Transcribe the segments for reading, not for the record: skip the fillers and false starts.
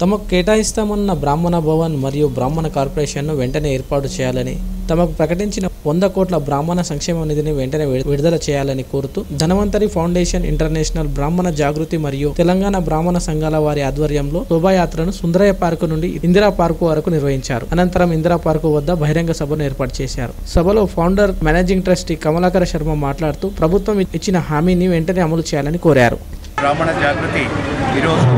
తమకు కేటాయిస్తామన్న బ్రాహ్మణ భవన్ మరియు బ్రాహ్మణ కార్పొరేషన్ను వెంటనే ఏర్పాటు చేయాలని, తమకు ప్రకటించిన 100 కోట్ల బ్రాహ్మణ సంక్షేమ నిధిని వెంటనే విడుదల చేయాలని కోరుతూ ధనవంతరి ఫౌండేషన్ ఇంటర్నేషనల్ బ్రాహ్మణ జాగృతి మరియు తెలంగాణ బ్రాహ్మణ సంఘాల వారి ఆధ్వర్యంలో శోభాయాత్రను సుందరయ్య పార్కు నుండి ఇందిరా పార్కు వరకు నిర్వహించారు. అనంతరం ఇందిరా పార్కు వద్ద బహిరంగ సభను ఏర్పాటు చేశారు. సభలో founder managing trustee Kamalakara Sharma మాట్లాడుతూ ప్రభుత్వం ఇచ్చిన హామీని వెంటనే అమలు చేయాలని కోరారు. బ్రాహ్మణ జాగృతి ఈరోజు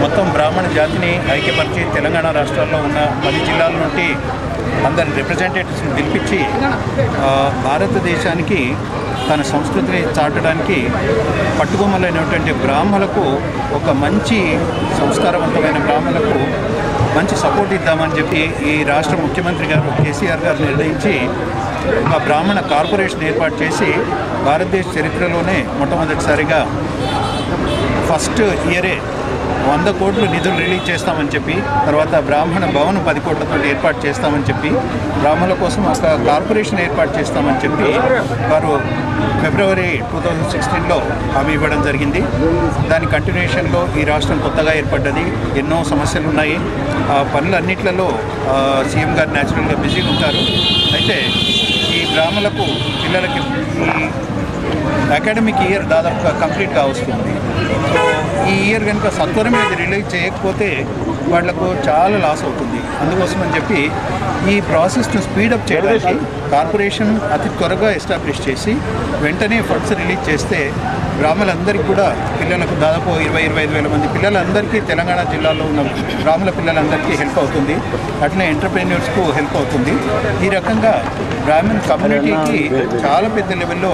మొత్తం బ్రాహ్మణ జాతిని ఐక్యపరిచి తెలంగాణ రాష్ట్రాల్లో ఉన్న 10 జిల్లాల నుండి అందరి రిప్రజెంటేటివ్స్ని పిలిపించి భారతదేశానికి తన సంస్కృతిని చాటడానికి పట్టుకొమ్మలైనటువంటి బ్రాహ్మణులకు ఒక మంచి సంస్కారవంతమైన బ్రాహ్మణులకు మంచి సపోర్ట్ ఇద్దామని చెప్పి ఈ రాష్ట్ర ముఖ్యమంత్రి గారు కేసీఆర్ గారు నిర్ణయించి ఒక బ్రాహ్మణ కార్పొరేషన్ ఏర్పాటు చేసి భారతదేశ చరిత్రలోనే మొట్టమొదటిసారిగా ఫస్ట్ ఇయరే 100 కోట్లు నిధులు రిలీజ్ చేస్తామని చెప్పి, తర్వాత బ్రాహ్మణ భవన్ 10 కోట్లతో ఏర్పాటు చేస్తామని చెప్పి, బ్రాహ్మణుల కోసం ఒక కార్పొరేషన్ ఏర్పాటు చేస్తామని చెప్పి వారు ఫిబ్రవరి 2016లో హామీ ఇవ్వడం జరిగింది. దాని కంటిన్యూషన్లో ఈ రాష్ట్రం కొత్తగా ఏర్పడ్డది. ఎన్నో సమస్యలు ఉన్నాయి. ఆ పనులన్నిట్లలో సీఎం గారు న్యాచురల్గా బిజీగా ఉంటారు. అయితే ఈ బ్రాహ్మణులకు పిల్లలకి ఈ అకాడమిక్ ఇయర్ దాదాపుగా కంప్లీట్గా వస్తుంది. సో ఈ ఇయర్ కనుక సత్వరమే ఇది రిలీజ్ చేయకపోతే వాళ్లకు చాలా లాస్ అవుతుంది. అందుకోసం అని చెప్పి ఈ ప్రాసెస్ను స్పీడప్ చేయడానికి కార్పొరేషన్ అతి త్వరగా ఎస్టాబ్లిష్ చేసి వెంటనే ఫండ్స్ రిలీజ్ చేస్తే బ్రాహ్మణులందరికీ కూడా పిల్లలకు దాదాపు 20-25 వేల మంది పిల్లలందరికీ తెలంగాణ జిల్లాలో ఉన్న బ్రాహ్మణ పిల్లలందరికీ హెల్ప్ అవుతుంది. అట్లనే ఎంటర్ప్రెన్యూర్స్కు హెల్ప్ అవుతుంది. ఈ రకంగా బ్రాహ్మణ్ కమ్యూనిటీకి చాలా పెద్ద లెవెల్లో